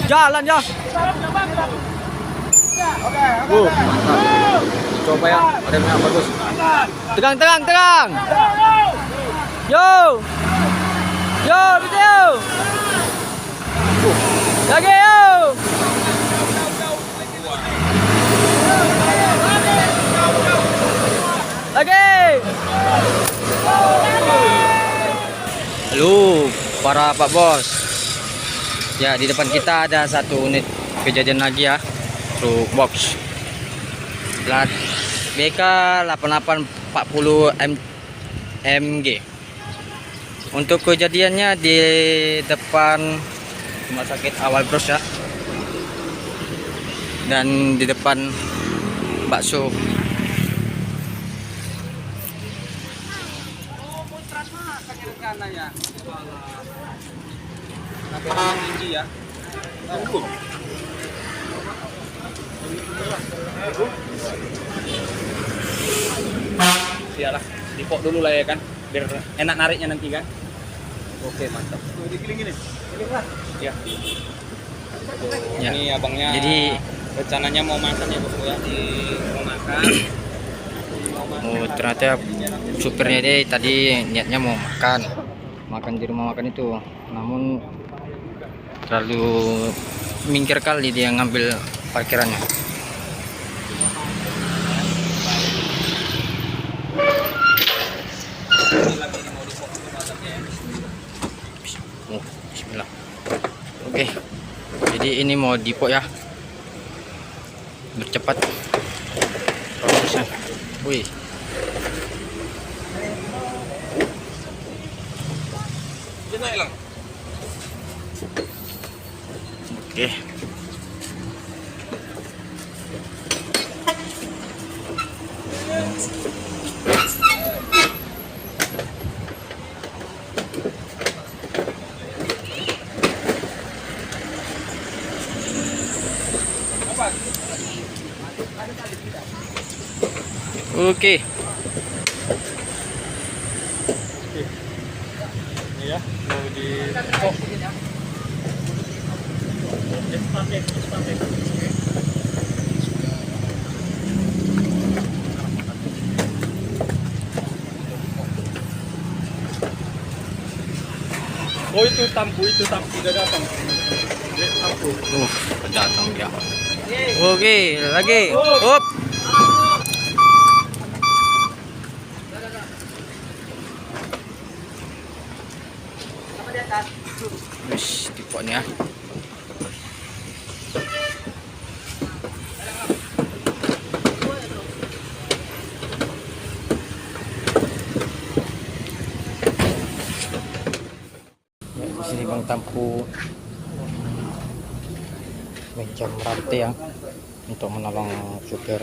Jalan ya. Mantap. Coba ya, remnya bagus. Tegang, tegang, tegang. Yo. Yo, video. Lagi yo. Lagi. Halo, para Pak Bos. Ya, di depan kita ada satu unit kejadian lagi ya. Truk box. Plat BK 8840 MG. Untuk kejadiannya di depan rumah sakit Awal Bros ya. Dan di depan bakso. Ya. Sialah, dipok dulu lah ya kan, biar enak nariknya nanti kan. Oke, mantap. Dikelingin nih. Ya. Ya. Ini abangnya. Jadi rencananya mau makan ya bos ya, mau makan. ternyata supirnya dia tadi niatnya mau makan di rumah makan itu, namun terlalu minggir kali dia ngambil parkirannya. Bismillah. Oke, jadi ini mau dipok ya, bercepat prosesnya. Wih, oke. Oke. Ini ya, mau di kok. Oh itu tampu udah datang. Tampu. Datang dia. Oke, lagi. Up. Wis, tipoknya. Di sini Bang Tampu mencam rantai ya untuk menolong supir.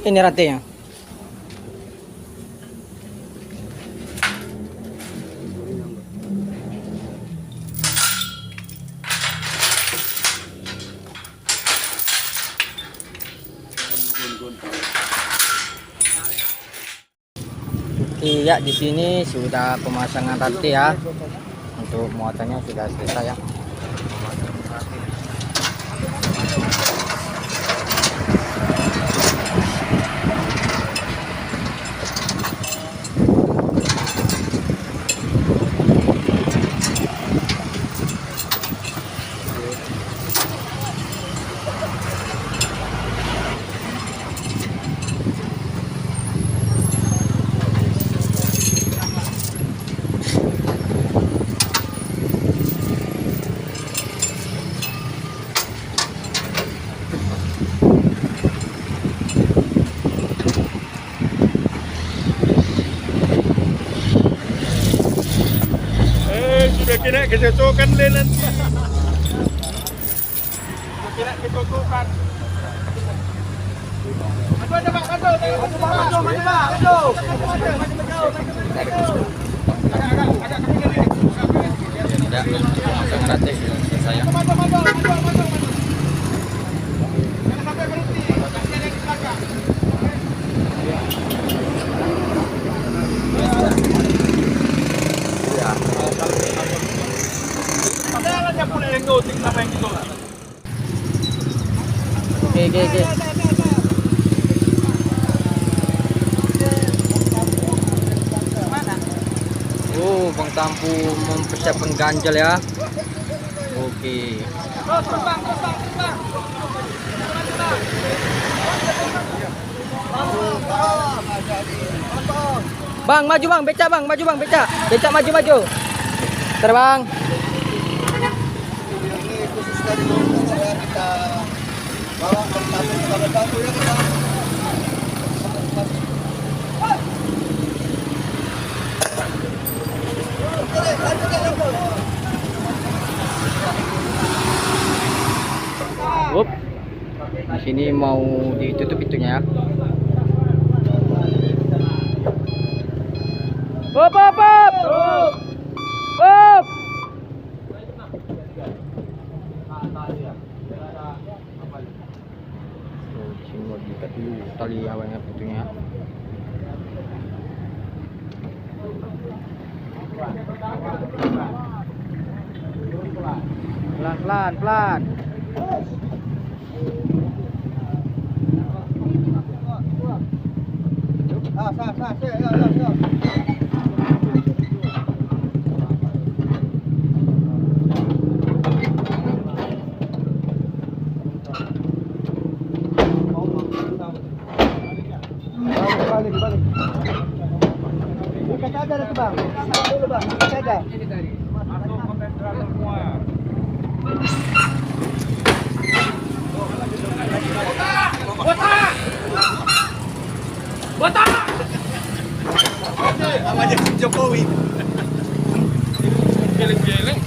Ini rantainya. Iya, di sini sudah pemasangan rantai ya. Untuk muatannya sudah selesai ya. Sudah kira kecocokan deh nanti. Kira kecocokan. boleh yang go, tinggal apa yang gitu. Oke. Oh, Bang Tampu mempersiapkan ganjal ya. Oke. Bang, maju bang, becak bang, maju bang, becak. Becak maju. Terbang. Ini khusus dari Lombok ya, kita bawa ke batu ya kita. Up. Di sini mau ditutup pintunya ya. Up. Oh, di sini mau diikat dulu tali awalnya pintunya. Pelan. Ya. Balik. Ikat aja deh bang. Dulu bang, ikat aja. Masuk konten semua. Botak! Apa aja Jokowi. Geleng-geleng.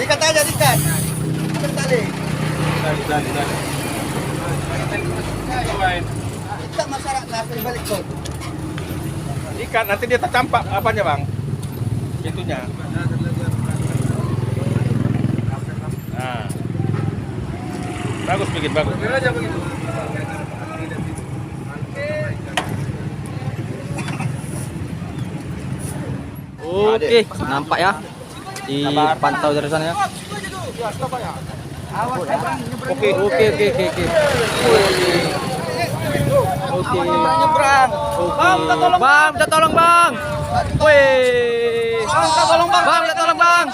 Ikat aja, ikat. Ikat tali. Dali. Ikat masyarakat balik tuh. Ikan nanti dia tercampak apanya bang? Itunya. Nah. Bagus bikin bagus. Aja begitu. Oke, nampak ya. Dipantau dari sana ya. Oke. Oke. Nyebrang. Bang, minta tolong bang. Wih. Bang, minta tolong bang.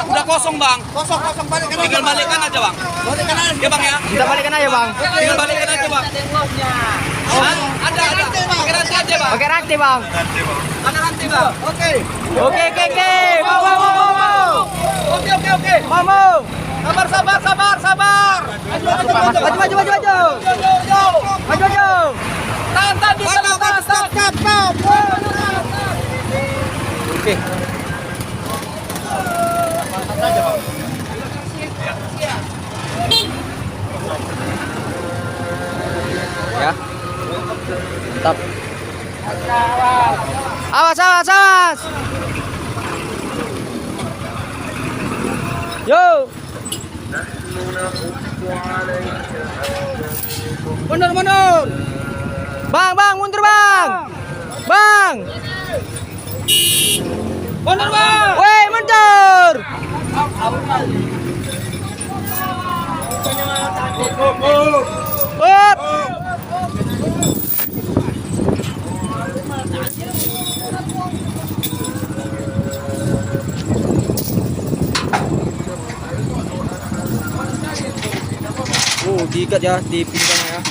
Udah kosong bang. Kosong balik kan. Tinggal balikkan aja bang. Balikkan aja. Ya bang ya. Kita balikan aja bang. Tinggal balikkan aja bang. Ada. Pakai rantai aja bang. Pakai rantai bang. Ada rantai bang. Oke. Oke. Mau. Oke. Mau. Sabar. Maju. Tahan di sana. Oke. Ya. Mantap. Awas. Yo. Mundur. Bang, mundur bang. Mundur bang. Woi, mundur. Up. Oh, diikat ya di pinggangnya ya.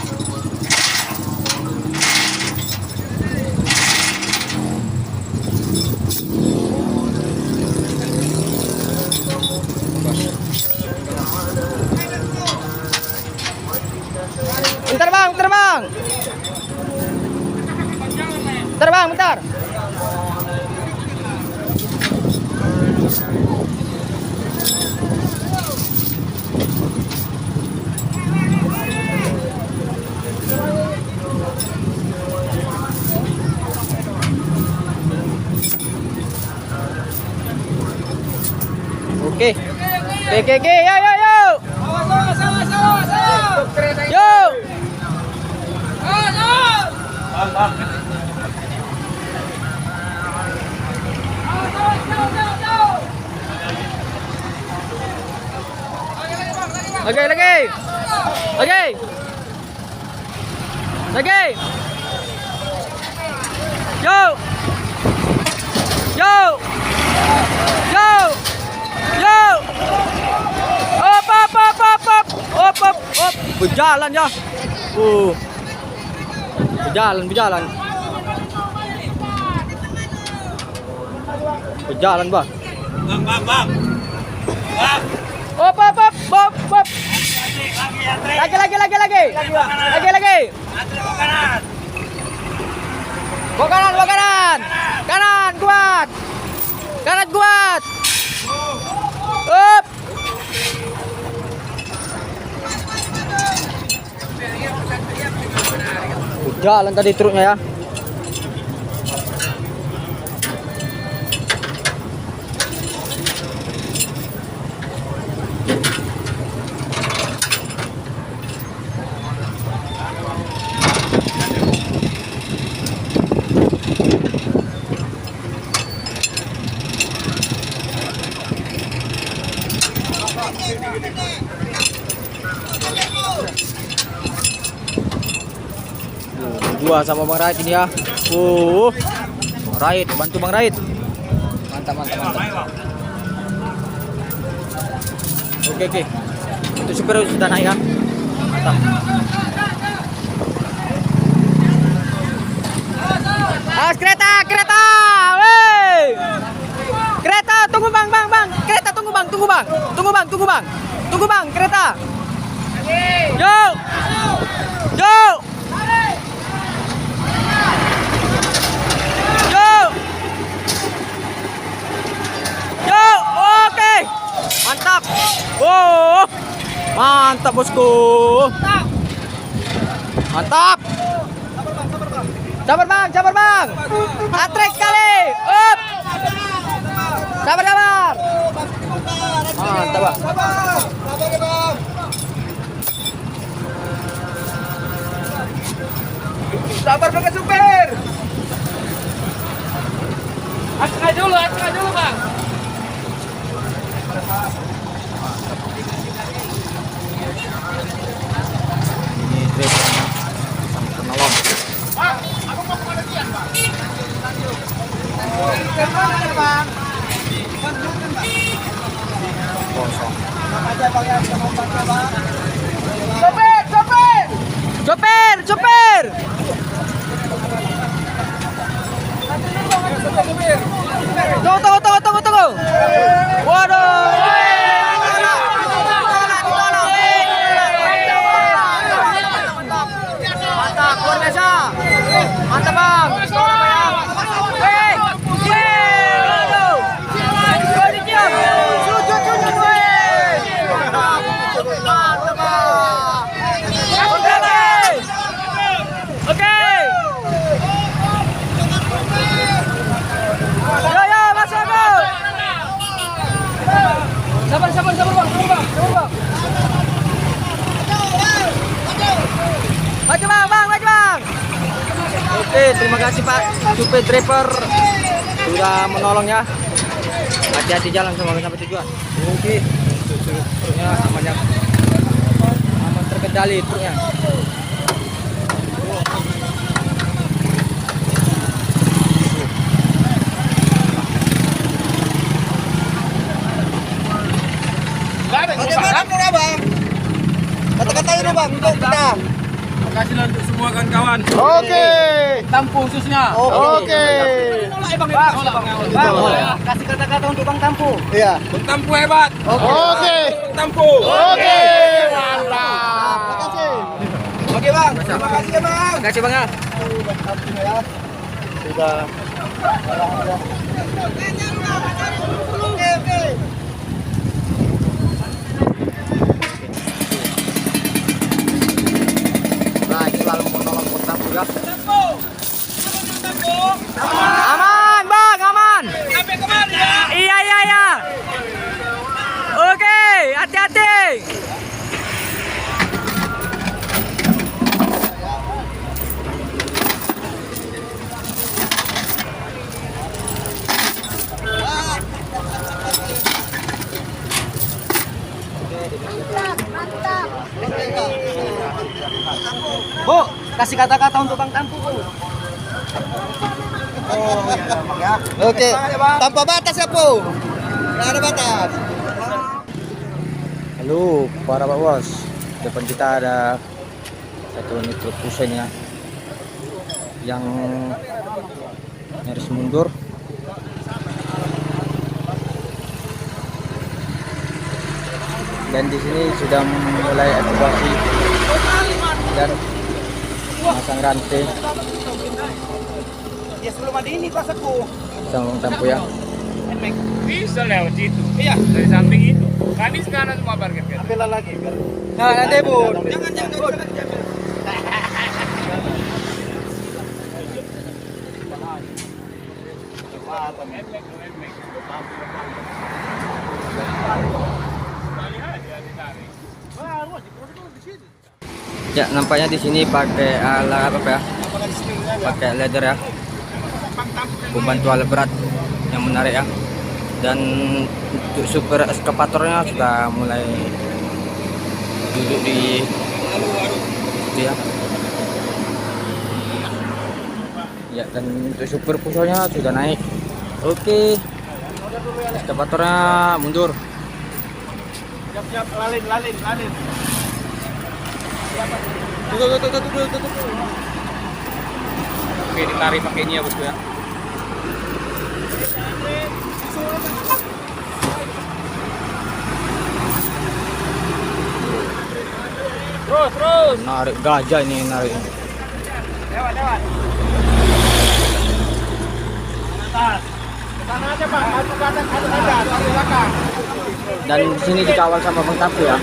Bentar. Oke. Yo. Yo. Lagi, lagi. Lagi. Lagi. Yo. Yo. Yo. Yo. Op, op, op, op, op. Op, op, op. Berjalan ya. Berjalan, berjalan. Berjalan, Bang. Bang. Op, op, op, op, op. Lagi. Bawa kanan. Kanan kuat. Kanan kuat. Up. Jalan tadi truknya ya. Dua sama Bang Rait ini ya. Bang Rait, bantu Bang Rait. Mantap. Oke. Untuk supir sudah naik ya. Mantap. Kereta. Wey. Kereta, tunggu Bang. Kereta tunggu Bang. Tunggu Bang, kereta. Yo. Oke. Mantap. Mantap bosku. Mantap. Sabar bang. Atrek kali. Up. Sabar. Mantap bang. Sabar pakai supir. Atrek dulu bang. Ini drivernya sang penolong. Kosong. Sopir. Tunggu. Waduh. Mantap, luar biasa. Mantap bang. Sabar bang. Maju bang. Oke, terima kasih Pak supir driver sudah menolong ya. Hati-hati jalan sampai tujuan. Oke, truknya aman terkendali truknya. Bagaimana bang? Kata-katain dulu bang untuk kita. Makasih untuk semua kawan-kawan. Oke. Tampu khususnya. Oke. Bang, kasih kata-kata untuk Bang Tampu. Iya. Bang Tampu hebat. Oke. Bang Tampu. Oke. Mantap. Makasih. Oke bang. Terima kasih ya bang. Terima kasih Bang ya. Sudah. Oke. Lagi selalu menolong Bang Tampu ya. Aman bang, aman. Sampai kemana ya? Iya. Oke, hati-hati. kasih kata-kata untuk Bang Tampu. Oh iya Bang ya. Oke. Tanpa batas ya, Po. Nggak ada batas. Halo para Pak Bos, depan kita ada satu unit truk Kusen ya, yang nyaris mundur. Dan di sini sudah mulai evakuasi dan masang rantai Ya sebelum ada ini pas aku. sama Tampu ya. Bisa lewat situ. Iya, dari samping itu. Kami sekarang semua parkir kan. Bela lagi. Nah, nanti Bu. Jangan. Ya, nampaknya di sini pakai alat apa ya? Pakai leather ya. Pembantu alat berat yang menarik ya. Dan untuk super eskavatornya sudah mulai duduk di situ ya. Ya, dan untuk super pusonya sudah naik. Oke. Eskavatornya mundur. Siap-siap lalin. Tuh. Oke, ditarik pakainya bosku ya. Terus. Narik gajah ini narik. Lewat. Sana aja Pak, maju ke atas saja, tarik belakang. Dan di sini dikawal sama Bang Tampu ya.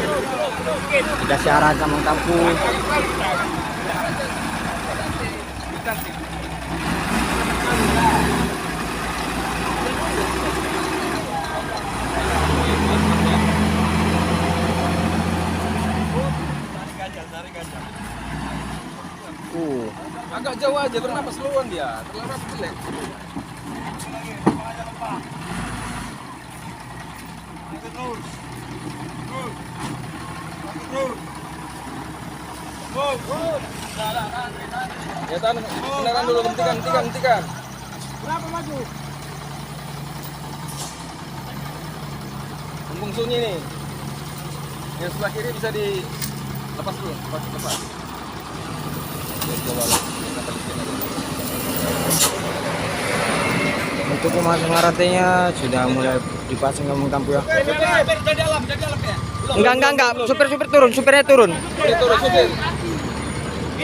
Dikasih arahan sama Bang Tampu. Agak jauh aja, bernapas duluan dia. Terlalu jelek. Ya tahan, beneran dulu, hentikan. Berapa maju? Bumbung sunyi nih. Yang sebelah kiri bisa dilepas dulu, lepas. Untuk pemasang rantainya sudah mulai dipasang ke Bang Tampu ya. Dari dalam ya. Enggak. Supir turun, supirnya turun. Turun, supir.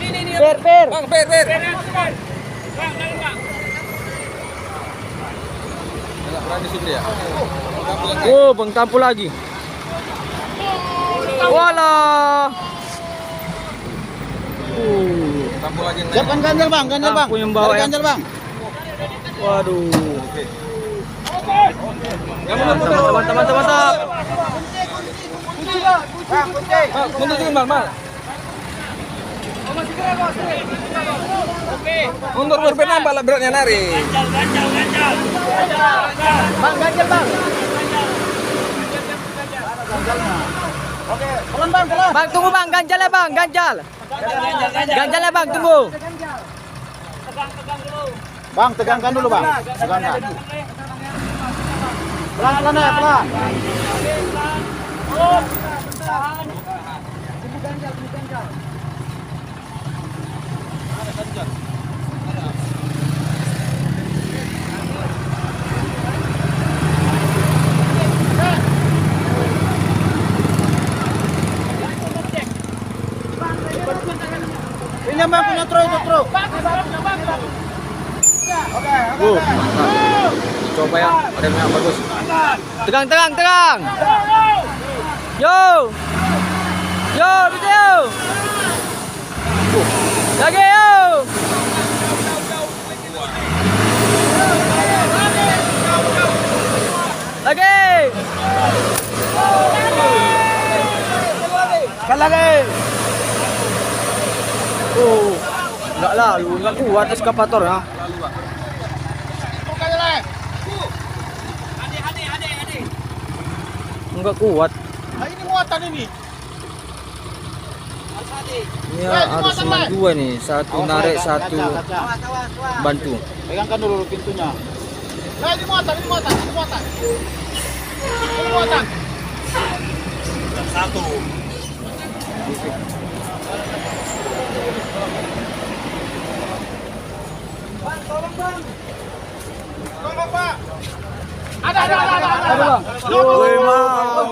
Ini. Per. Bang, per. Enggak berani supir ya? Oh, Bang Tampu lagi. Walah. Tampul lagi. Siapkan ganjal Bang. Tampu yang bawa ya. Ganjal Bang. Waduh. Mantap. Mundur dulu, Mal. Mundur nambah lah beratnya nari. Bang, ganjal Bang. Oke, pelan Bang. Bang, tunggu Bang, ganjal. Ganjalnya Bang, tunggu. Bang, tegangkan dulu Bang. Tegangkan. Pelan ya. Ini Bang punya truk. Oke. Coba ya, remnya bagus. Tegang. Yo, video. Lagi yo. Lagi. Sekali lagi. Enggak lalu, enggak kuat eskavator ya. Enggak kuat. Nah, ini muatan ini. Ini harus cuma dua nih, satu narik, satu bantu. Pegangkan dulu pintunya. Ini muatan, ini muatan, ini muatan. Ini muatan. Satu. Bang, tolong bang. Tolong pak. Ada bang. Woi, mau.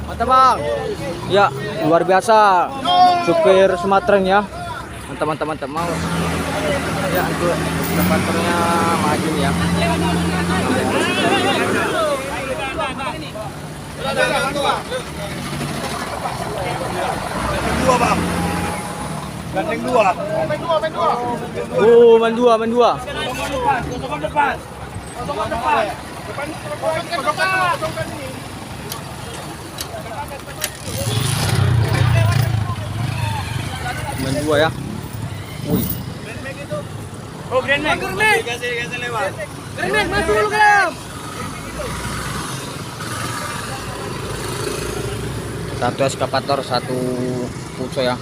Mantap bang. Ya, luar biasa. Supir Sumatera ya. Mantap mau. Ya, untuk eskavatornya maju ya. Dua bang. Gandeng dua. Main dua. Oh, main dua. Kosongan depan. Main dua ya. Wih. Oh, Grand Max. Kasih lewat. Grand Max, masuk dulu Gram. Satu eskavator, satu puso ya.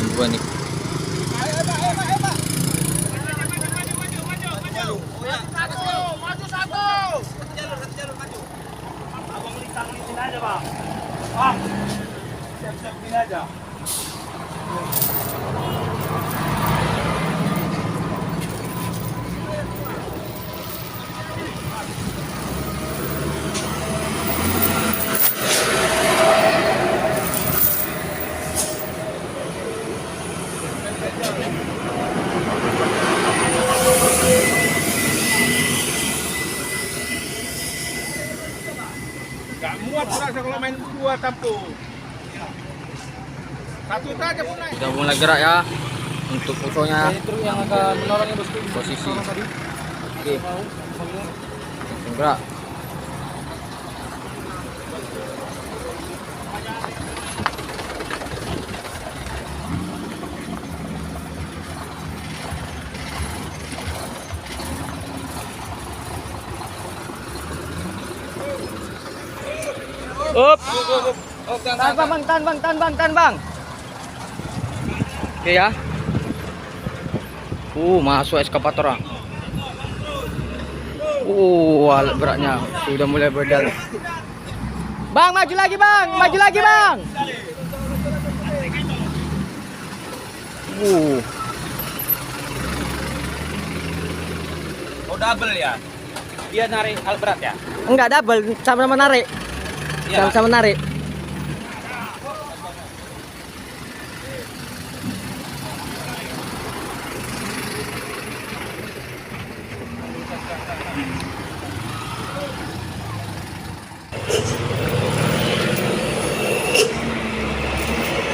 Main dua nih. Maju satu. Jalur maju. Abang melitin aja bang. Siap-siap gini aja. Gak muat kurasa kalau main dua tampung. Satu saja pun naik. Sudah mulai gerak ya. Untuk pusonya Itu yang akan menolongnya bosku. posisi. Oke. Gerak. Up. Tahan bang. Oke ya. Masuk eskavator. Alat beratnya sudah mulai berjalan. Bang, maju lagi bang. Oh, double ya. Dia narik alat berat ya. Enggak double, sama-sama narik. Iya. Sama-sama narik.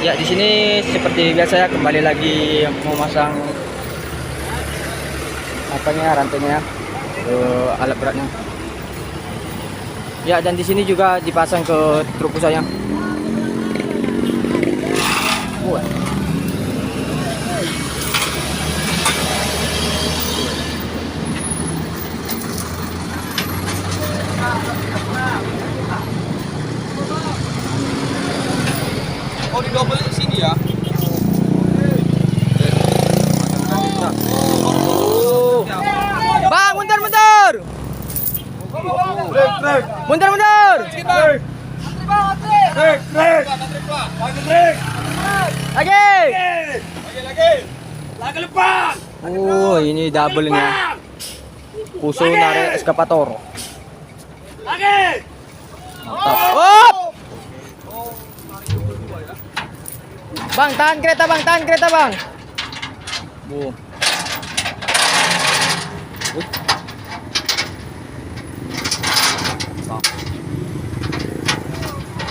Ya, di sini seperti biasa ya, kembali lagi memasang rantainya ke alat beratnya. Ya, dan di sini juga dipasang ke truk pusanya. Oh, di double di sini ya. Bang, mundur. Trek. Mundur. Trek. Lagi. Lagi lepas. Ini double ini ya. Puso narik eskavator. Lagi. Mantap. Op! Bang, tahan kereta bang. Bu.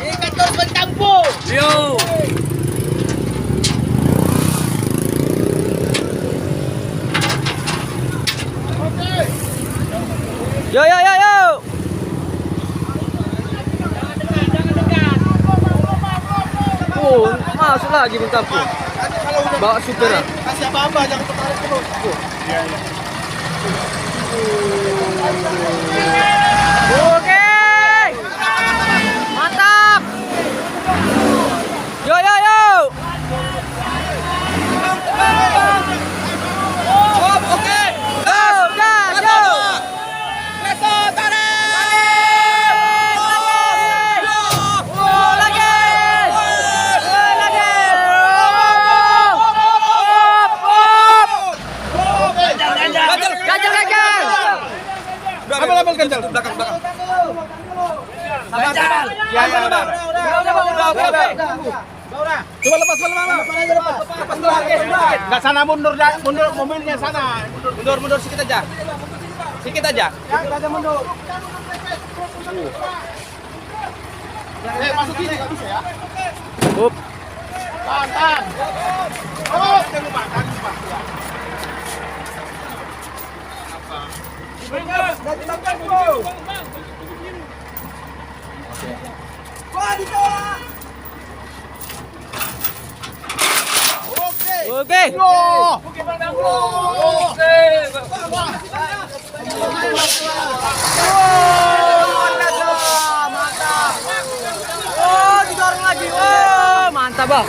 Ikan terus bercampur. Yo. Yo. Masuk lagi bercampur. Bawa supir. Kasih apa-apa, jangan tertarik terus. Oke. kencang. Belakang. Sabar. Ya, udah. Coba lepas. Lepas lagi. Enggak sana mundur mobilnya sana. Mundur sedikit aja. Sedikit aja. Kita mundur. Masuk gini enggak bisa ya. Up. Tahan. Oh, jangan lupa. Oke. Oh, didorong lagi. Oh, mantap, Bang.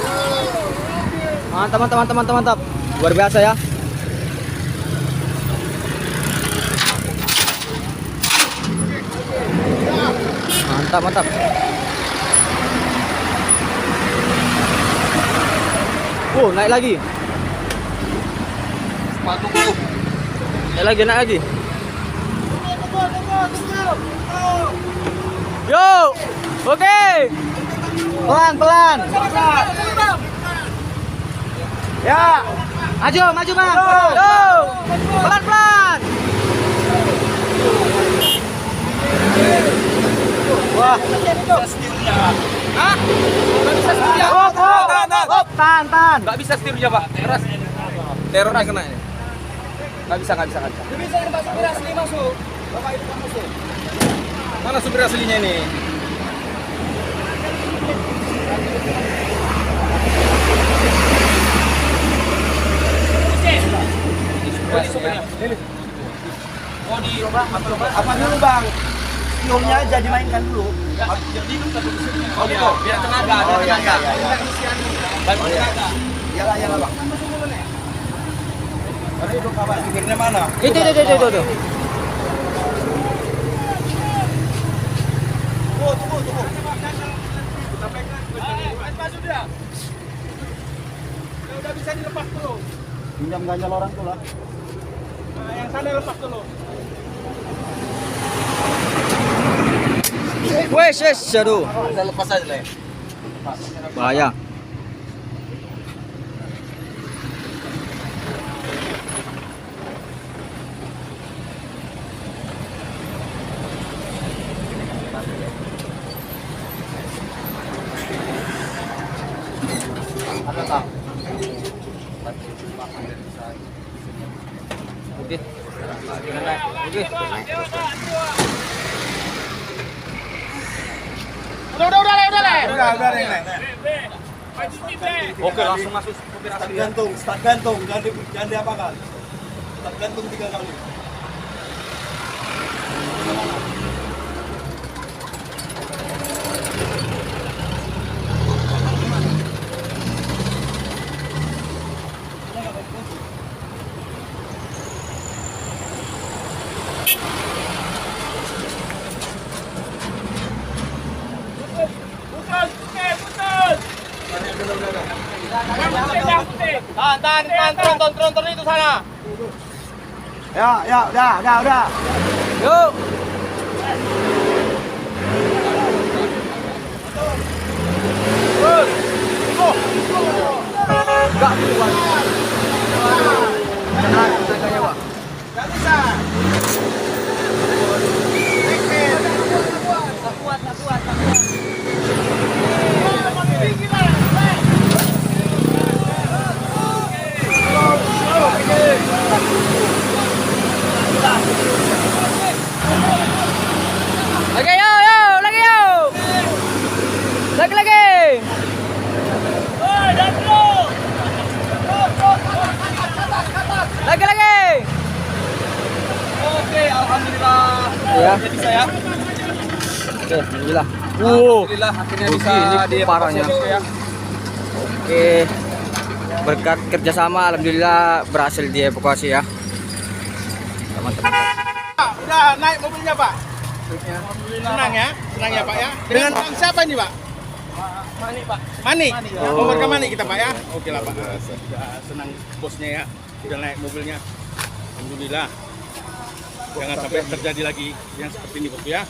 Mantap. Luar biasa ya. Mantap. Oh, naik lagi. Naik lagi. Yo. Oke. Pelan. Ya. Maju, Bang. Yo. Pelan. Wah. Hah? Enggak bisa setirnya. Tahan. Enggak bisa setirnya, Pak. Terornya kena ini. Enggak bisa. Bisa Pak supir asli masuk. Bapak itu masuk. Mana supir aslinya ini? Apa dulu Bang? Spionnya aja dimainkan dulu. Oh gitu, biar tenaga. Bantu tenaga. Iyalah Bang. Tadi itu kabar supirnya mana? Itu. Tunggu. Udah bisa dilepas dulu. Pinjam ganjal orang tuh lah. Nah, yang sana lepas dulu. Wes, aduh. Udah lepas aja lah. Bahaya. Ada tak? Oke. Udah, Nek. Oke, langsung masuk supir asli. Start gantung, jangan diapakan. Start gantung 3 kali. Tahan, turun itu sana. Ya, udah. Yuk. Enggak kuat. Tenaganya, Pak. Gak bisa. Lagi Lagi. Lagi. Oke, alhamdulillah. Ya. Jadi saya. Oke, alhamdulillah. Alhamdulillah akhirnya Oke, bisa ini dievakuasi parahnya. ya. Oke. Berkat kerjasama alhamdulillah berhasil dievakuasi ya. Teman-teman. Udah naik mobilnya, Pak. Senang ya Pak ya. Dengan siapa ini, Pak? Mani, Pak. Mani. Oh. Mau Mani kita, Pak ya. Oke lah, Pak. Sudah senang bosnya ya. Sudah naik mobilnya. Alhamdulillah. Jangan sampai terjadi lagi yang seperti ini bosku ya.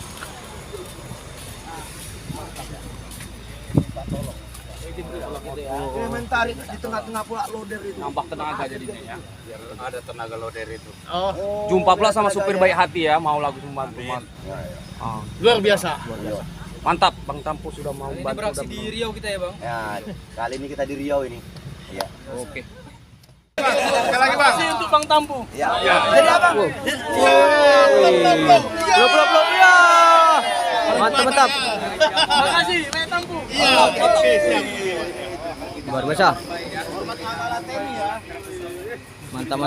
Komentari di tengah-tengah pula loader itu. Nambah tenaga jadinya ya. Biar ada tenaga loader itu. Oh, Jumpa pula sama supir baik hati ya, mau lagu membantu. Luar biasa. Mantap, Bang Tampu sudah mau bantu. Beraksi di Riau kita ya bang. ya, kali ini kita di Riau ini. Ya. Oke. Sekali lagi bang. Untuk Bang Tampu. Ya. Jadi apa? Belum ya. Mantap. Makasih, Bang Tampu. Oke, siap. Luar biasa. Mantap.